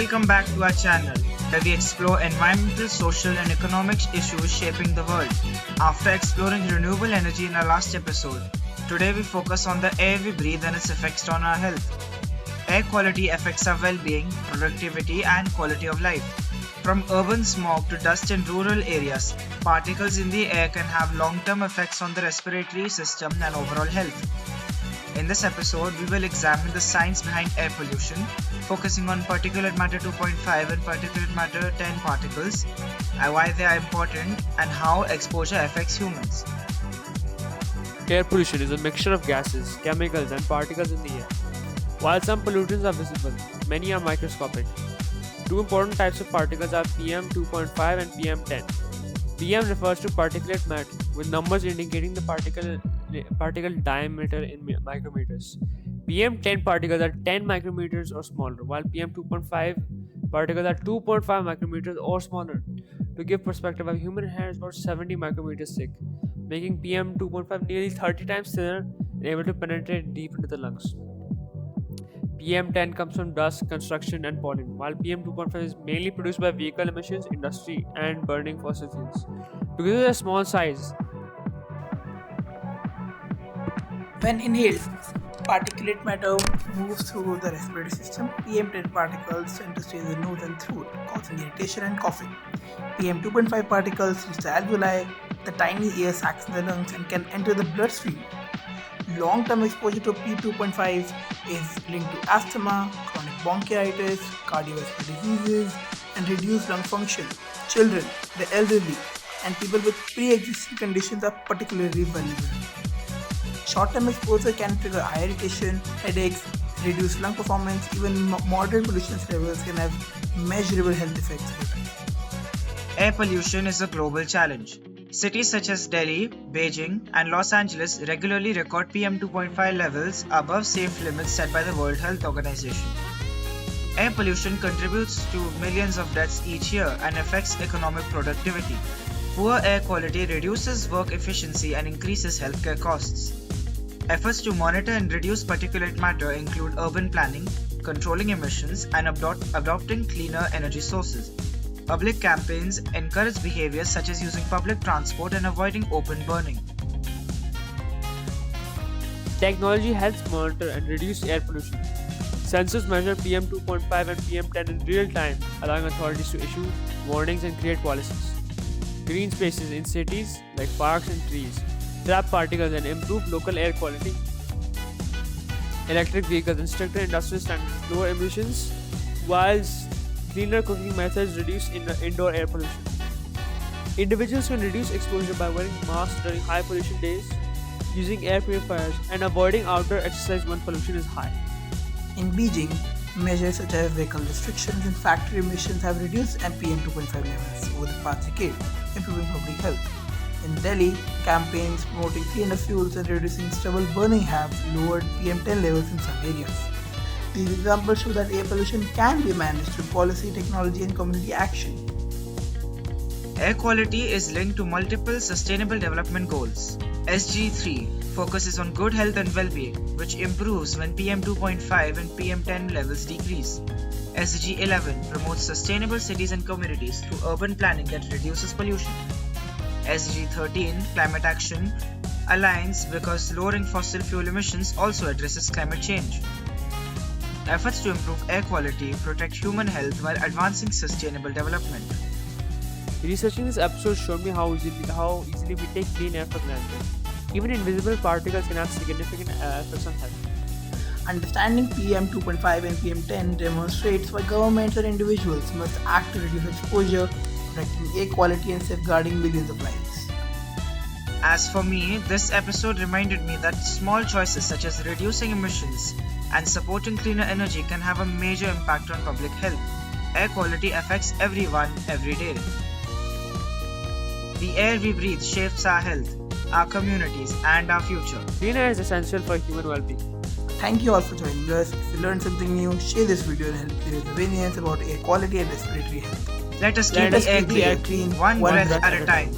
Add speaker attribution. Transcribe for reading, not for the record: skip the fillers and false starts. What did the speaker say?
Speaker 1: Welcome back to our channel, where we explore environmental, social, and economic issues shaping the world. After exploring renewable energy in our last episode, today we focus on the air we breathe and its effects on our health. Air quality affects our well-being, productivity, and quality of life. From urban smog to dust in rural areas, particles in the air can have long-term effects on the respiratory system and overall health. In this episode, we will examine the science behind air pollution, focusing on particulate matter 2.5 and particulate matter 10 particles, and why they are important and how exposure affects humans.
Speaker 2: Air pollution is a mixture of gases, chemicals, and particles in the air. While some pollutants are visible, many are microscopic. Two important types of particles are PM 2.5 and PM 10. PM refers to particulate matter, with numbers indicating the particle diameter in micrometers. PM 10 particles are 10 micrometers or smaller, while PM 2.5 particles are 2.5 micrometers or smaller. To give perspective, a human hair is about 70 micrometers thick, making PM 2.5 nearly 30 times thinner and able to penetrate deep into the lungs. PM10 comes from dust, construction, and pollen, while PM2.5 is mainly produced by vehicle emissions, industry, and burning fossil fuels. Because of their small size,
Speaker 3: when inhaled, particulate matter moves through the respiratory system. PM10 particles tend to stay in the nose and throat, causing irritation and coughing. PM2.5 particles reach the alveoli, the tiny air sacs in the lungs, and can enter the bloodstream. Long-term exposure to P2.5 is linked to asthma, chronic bronchitis, cardiovascular diseases, and reduced lung function. Children, the elderly, and people with pre-existing conditions are particularly vulnerable. Short-term exposure can trigger eye irritation, headaches, reduced lung performance. Even moderate pollution levels can have measurable health effects over time.
Speaker 1: Air pollution is a global challenge. Cities such as Delhi, Beijing, and Los Angeles regularly record PM 2.5 levels above safe limits set by the World Health Organization. Air pollution contributes to millions of deaths each year and affects economic productivity. Poor air quality reduces work efficiency and increases healthcare costs. Efforts to monitor and reduce particulate matter include urban planning, controlling emissions, and adopting cleaner energy sources. Public campaigns encourage behaviors such as using public transport and avoiding open burning.
Speaker 2: technology helps monitor and reduce air pollution. Sensors measure PM 2.5 and PM 10 in real time, allowing authorities to issue warnings and create policies. Green spaces in cities, like parks and trees, trap particles and improve local air quality. Electric vehicles and stricter industrial standards lower emissions, whilst cleaner cooking methods reduce indoor air pollution. Individuals can reduce exposure by wearing masks during high pollution days, using air purifiers, and avoiding outdoor exercise when pollution is high.
Speaker 3: In Beijing, measures such as vehicle restrictions and factory emissions have reduced PM 2.5 levels over the past decade, improving public health. In Delhi, campaigns promoting cleaner fuels and reducing stubble burning have lowered PM10 levels in some areas. These examples show that air pollution can be managed through policy, technology, and community action.
Speaker 1: Air quality is linked to multiple Sustainable Development Goals. SG3 focuses on good health and well-being, which improves when PM 2.5 and PM 10 levels decrease. SG11 promotes sustainable cities and communities through urban planning that reduces pollution. SG13 Climate Action aligns because lowering fossil fuel emissions also addresses climate change. Efforts to improve air quality protect human health while advancing sustainable development.
Speaker 2: Researching this episode showed me how easily we take clean air for granted. Even invisible particles can have significant effects on health.
Speaker 3: Understanding PM 2.5 and PM 10 demonstrates why governments and individuals must act to reduce exposure, protecting air quality and safeguarding millions of lives.
Speaker 1: As for me, this episode reminded me that small choices such as reducing emissions and supporting cleaner energy can have a major impact on public health. Air quality affects everyone every day. The air we breathe shapes our health, our communities, and our future.
Speaker 2: Clean air is essential for human well-being.
Speaker 3: Thank you all for joining us. If you learned something new, share this video and help clear the awareness about air quality and respiratory health.
Speaker 1: Let us keep the air clean, one breath at a time.